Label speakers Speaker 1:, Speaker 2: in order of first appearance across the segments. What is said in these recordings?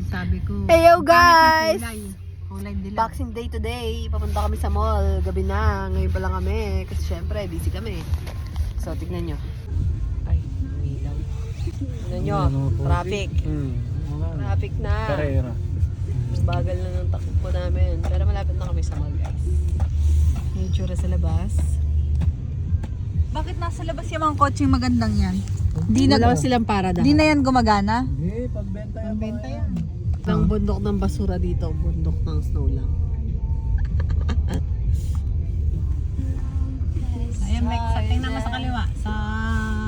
Speaker 1: Sabi ko.
Speaker 2: Heyo guys!
Speaker 1: Kulay nila.
Speaker 2: Boxing day today. Papunta kami sa mall. Gabi na. Ngayon pa lang kami. Kasi syempre, busy kami. So, tignan nyo. Ay, umilaw. Tignan nyo. Traffic. Traffic na.
Speaker 3: Carrera.
Speaker 2: Bagal na ng takbo po namin. Pero malapit na kami sa mall guys. Yung tsura sa labas.
Speaker 1: Bakit nasa labas yung mga kotseng magandang yan? Di na,
Speaker 2: Wala silang para
Speaker 1: di na yan gumagana?
Speaker 3: Hindi, pagbenta yan.
Speaker 1: Benta yan.
Speaker 2: Ang bundok ng basura dito, bundok ng snow lang.
Speaker 1: Ayan, Mek, sa tingnan mo sa kaliwa. Sa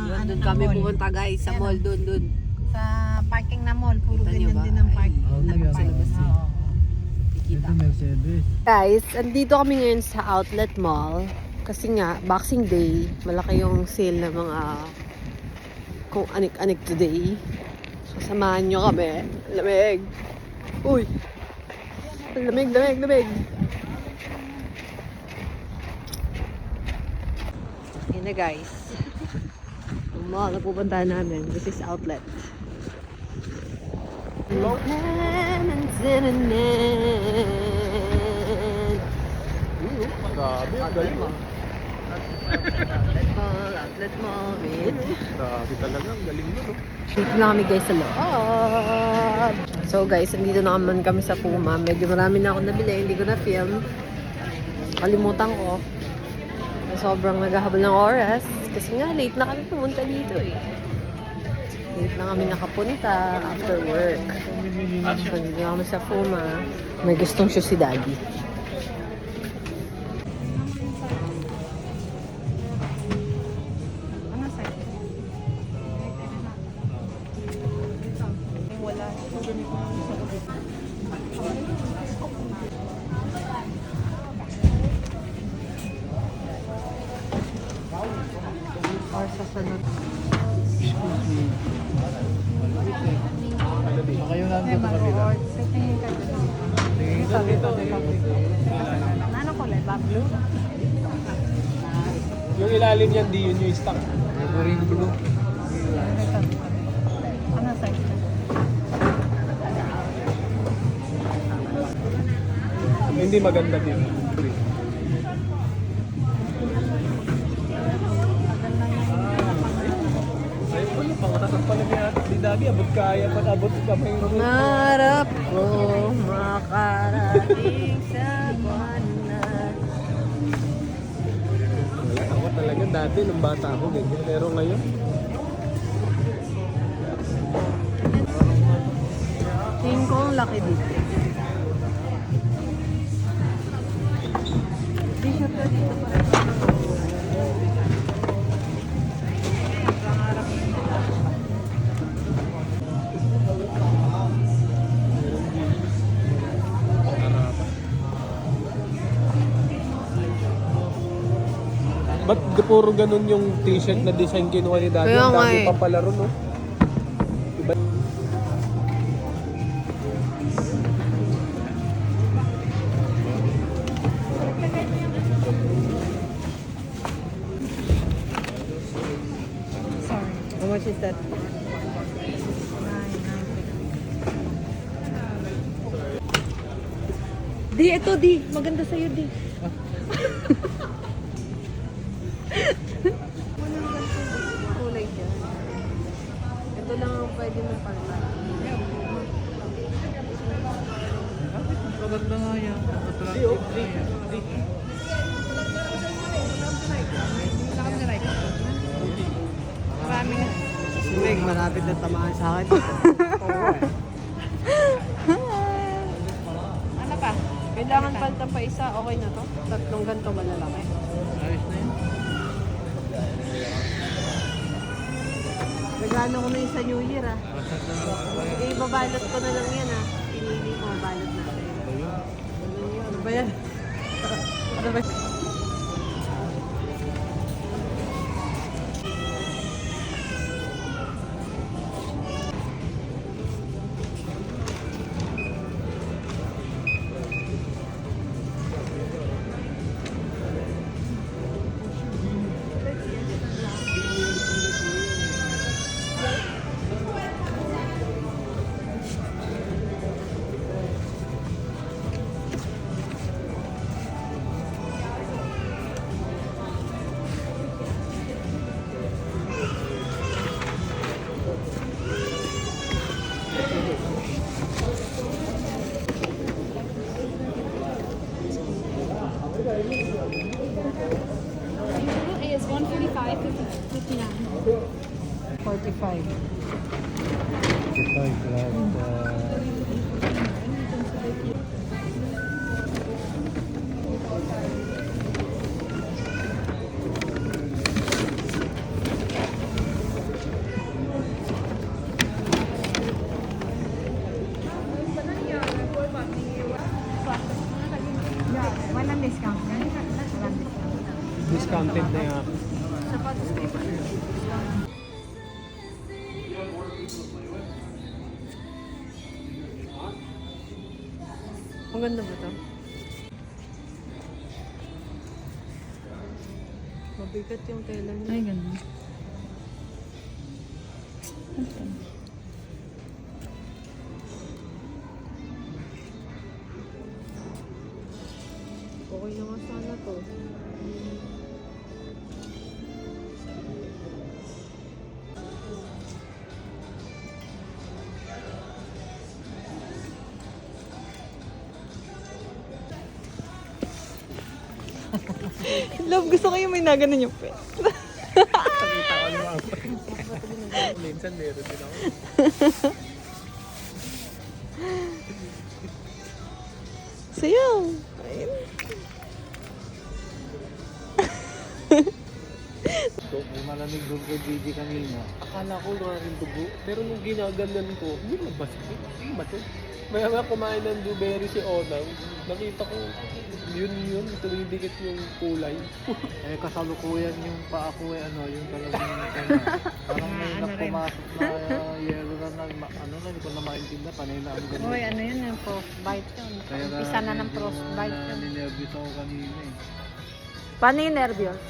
Speaker 2: Yun, doon
Speaker 1: ng
Speaker 2: kami
Speaker 1: mall.
Speaker 2: pupunta guys, sa mall doon.
Speaker 1: Sa parking na mall. Puro
Speaker 2: Kita nyo
Speaker 1: ganyan
Speaker 2: ba?
Speaker 1: din ang park.
Speaker 3: Oo,
Speaker 1: ng
Speaker 3: sa
Speaker 2: labas.
Speaker 1: Oo.
Speaker 2: Kita.
Speaker 3: Ito Mercedes.
Speaker 2: Guys, andito kami ngayon sa outlet mall. Kasi nga, Boxing Day, malaki yung sale ng mga kung anik-anik today. So, samahan nyo kami. Lamig. Uy! Lamig. Yun na guys. Ang mall na pupuntahan namin. This is outlet.
Speaker 3: Grabe, ang galing ah.
Speaker 2: Outlet mall.
Speaker 3: Grabe talaga, ang galing mo no.
Speaker 2: Dito na kami guys sa loob. So guys, andito na naman kami sa Puma. Medyo marami na ako nabili, hindi ko na film. Kalimutan ko. Sobrang naghahabol ng oras. Kasi nga, late na kami pumunta dito eh. Late na kami nakapunta after work. So, dito na kami sa Puma. May gustong shoes si Daddy.
Speaker 1: Ano sa'yo? Wala.
Speaker 2: Or sa sunod.
Speaker 3: Excuse me. Kayo nandun sa kabila.
Speaker 1: Tingin ka dun.
Speaker 3: Tingin ka dito.
Speaker 1: Ano kulay? Blue?
Speaker 3: Yung ilalim yan, di yun yung stock. Green blue.
Speaker 1: Ano sa'yo?
Speaker 3: Hindi maganda din. Ayun pala, pangatak pala ni Daddy. Abot kaya pa, abot kamay.
Speaker 2: Mangarap ko makarating sa buwan na.
Speaker 3: Wala, ako talaga dati nung bata ako ganyan. Pero ngayon,
Speaker 2: Tingin ko ang laki dito. T-shirt ka dito pa.
Speaker 3: ba't puro ganun yung t-shirt na design kinuha ni Daddy?
Speaker 2: Kaya
Speaker 3: Ang
Speaker 2: nga
Speaker 3: dami
Speaker 2: eh.
Speaker 3: pa pala ron, no? Iba.
Speaker 1: Sorry.
Speaker 2: How much is that? Di, ito di. Maganda sa'yo di. Kulay dyan. Ito lang ang pwede mong palitan.
Speaker 3: Maganda nga yan.
Speaker 1: Marami na.
Speaker 2: Meg, malapit na tamaan sa akin.
Speaker 1: Ano pa?
Speaker 2: Kailangan palta pa isa. Okay na to. Tatlong ganito malalaki.
Speaker 3: Ayos na yun.
Speaker 2: Regalo ko na yung sa New Year ah. Eh, babalot ko na lang yan ah. Pinili ko, babalot natin. Ano ba yan? Ano ba yan? 45.
Speaker 1: Walang discount.
Speaker 3: Discounted na yan.
Speaker 2: Ang ganda ba ito? Mabigat yung tela niya.
Speaker 1: Ay, ganun.
Speaker 2: Okay na nga sana to.
Speaker 1: Love, gusto ko yung may naganon yung pet.
Speaker 3: Nakita ko naman. Minsan meron din ako.
Speaker 1: Sayaw.
Speaker 3: So, may malamig doon kay Gigi kanina. Akala ko nga rin dugo. Pero nung ginaganan ko, hindi magbasket. Sige ba ito? Maya nga kumain ng blueberry si Onang. Nakita ko, yun, tumidikit yung kulay.
Speaker 4: Eh, kasalukuyan yung paa ko eh, ano, yung talagang parang may pumasok na yellow na, hindi ko na maintindihan, panay na ang ganun.
Speaker 2: Uy, ano yun yung frostbite yun.
Speaker 4: Kaya
Speaker 2: Umpisa na ng frostbite yun.
Speaker 4: ninervous ako kanina eh.
Speaker 2: Paano yung nervyos?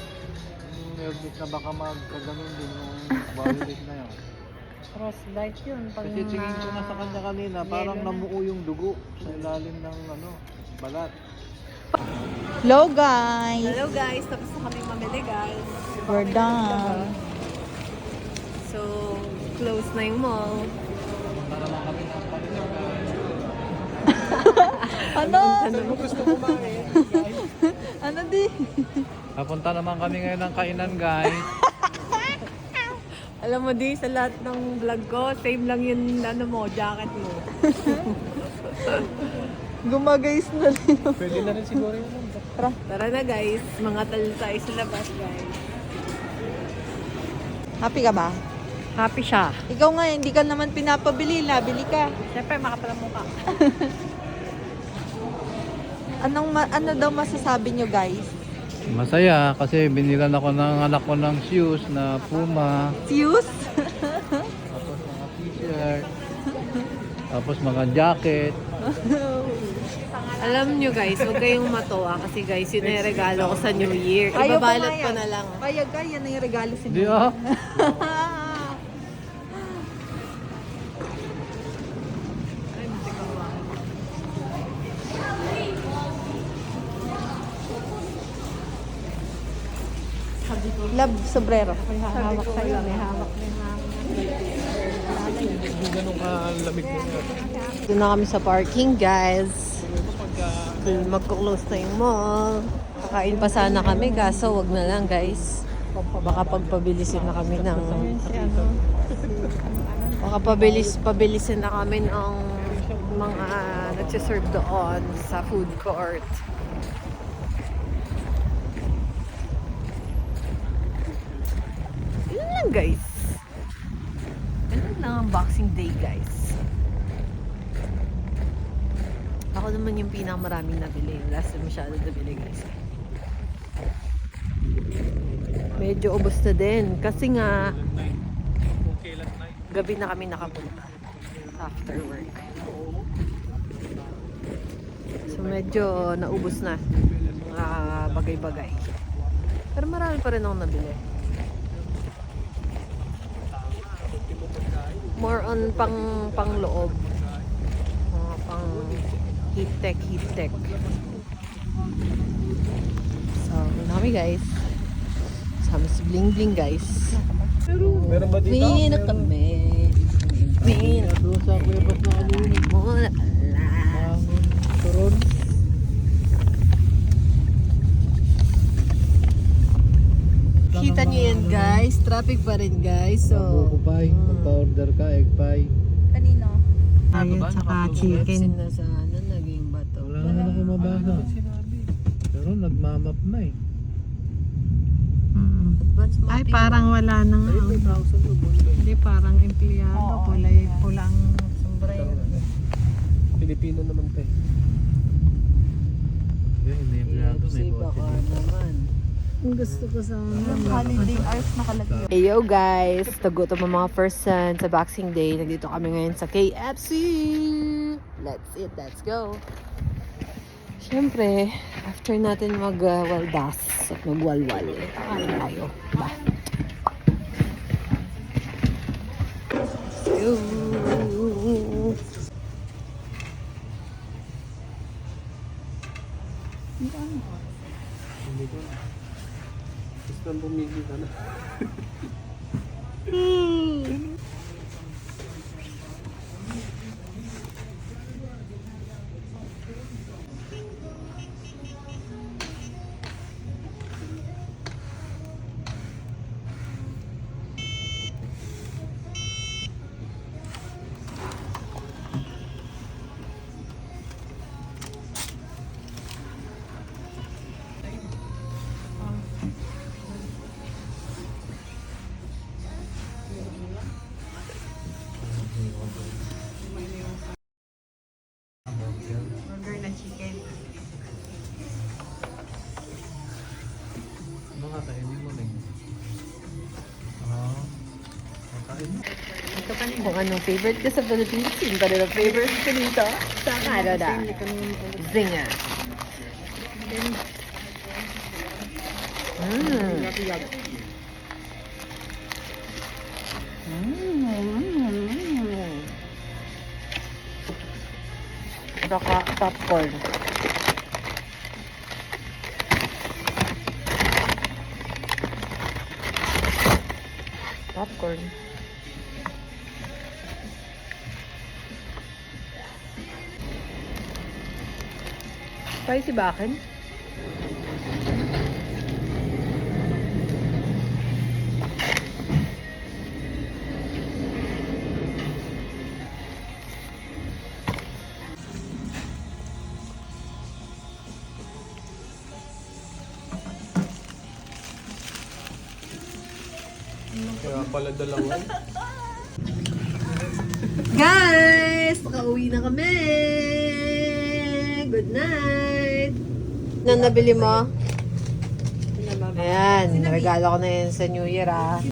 Speaker 4: Yung nervous na baka magkaganon din yung violet na yun.
Speaker 2: Frostbite yun. Pag
Speaker 4: Kasi tingin ko na sa kanya kanina, parang namuo yung dugo sa ilalim ng balat.
Speaker 1: Hello, guys.
Speaker 2: Hello guys, tapos na kami mamili guys.
Speaker 1: We're done.
Speaker 2: So, close na yung mall.
Speaker 4: Para lang kami ng panilang
Speaker 1: Ano?
Speaker 3: Ano mo gusto kumain?
Speaker 1: Ano di?
Speaker 4: Papunta naman kami ngayon ng kainan, guys.
Speaker 2: Alam mo di, sa lahat ng vlog ko, same lang yung jacket mo.
Speaker 1: Gumagays na rin.
Speaker 3: Pwede na rin siguro yun.
Speaker 2: Tara na guys, mga tal tayo sa labas guys.
Speaker 1: Happy ka ba?
Speaker 2: Happy siya.
Speaker 1: Ikaw nga, hindi ka naman pinapabili. Nabili ka.
Speaker 2: Siyempre, makapalamukha.
Speaker 1: Ano daw masasabi nyo, guys?
Speaker 4: Masaya kasi binilan ako ng anak ko ng shoes na Puma,
Speaker 1: Fuse?
Speaker 4: tapos mga t-shirt, tapos mga jacket.
Speaker 2: Alam nyo guys, huwag kayong matuwa kasi guys, yun na yung regalo ko sa New Year.
Speaker 1: Ayaw
Speaker 2: Ibabalot
Speaker 1: pumayag.
Speaker 2: ko na lang.
Speaker 1: Payag ka, yan ang regalo sa
Speaker 4: Di ah.
Speaker 1: Love, sobrero.
Speaker 2: Hawak sa'yo, may hawak.
Speaker 3: Hindi ganun kalamig na yun.
Speaker 2: Doon na kami sa parking guys. Magko-close na yung mall. Kakain pa sana kami kaso wag na lang guys. Baka pagpabilisin na kami ng baka pabilisin na kami ng mga nagsiserve doon sa food court. Yun lang guys. Yun lang ang Boxing Day guys. Ako naman yung pinakamaraming nabili. Last time masyado nabili guys. Medyo ubos na din. Kasi nga, gabi na kami nakapunta. After work. So medyo naubos na. Mga bagay-bagay. Pero marami pa rin akong nabili. More on pang loob. Mga pang heat tech. So, yun na kami guys. Sama si Bling Bling guys.
Speaker 3: Meron ba dito?
Speaker 2: Uwi na kami. Uwi na
Speaker 4: Doon sa kuwebas na kanina.
Speaker 2: muna.
Speaker 4: Ang turon.
Speaker 2: Kita niyo yan Guys, traffic pa rin guys. So,
Speaker 4: Buko pie. Magpa-order ka, egg pie.
Speaker 1: Kanino?
Speaker 2: ayun, tsaka chicken. Na sa ano, naging bato.
Speaker 4: Wala naman ako mabasa. Pero nagmamap na eh.
Speaker 2: Advance
Speaker 5: Ay,
Speaker 2: mapping.
Speaker 5: parang wala nang
Speaker 3: Ay, 2,000 o bondo.
Speaker 5: hindi parang empleyado,
Speaker 1: Oo,
Speaker 5: kulay pulang sombrero.
Speaker 3: Pilipino naman tayo.
Speaker 4: Yun, hindi empleyado. May
Speaker 2: KFC baka
Speaker 4: kotse dito.
Speaker 2: naman.
Speaker 5: Ang gusto ko sana.
Speaker 1: Holiday hours nakalagay.
Speaker 2: Hey yo guys, tagutom ang mga person sa Boxing Day. Nandito kami ngayon sa KFC. Let's eat, let's go. Siyempre, after natin mag-waldas at magwalwal, kakain tayo. Ba? Let's go.
Speaker 3: Hindi ko na. Gusto nang bumili ka na.
Speaker 5: Burger na chicken.
Speaker 4: Ano nga kainin mo na kakain mo.
Speaker 2: Ito pa kung anong favorite ko sa Philippines. Yun pa rin ang favorite ko dito sa Canada. Zinga. Saka popcorn. Popcorn. Spicy ba akin?
Speaker 3: Kaya pala dalawa.
Speaker 2: Guys! Nakauwi na kami! Good night! Ano nabili mo? Ayan, regalo ko na yun sa New Year ah.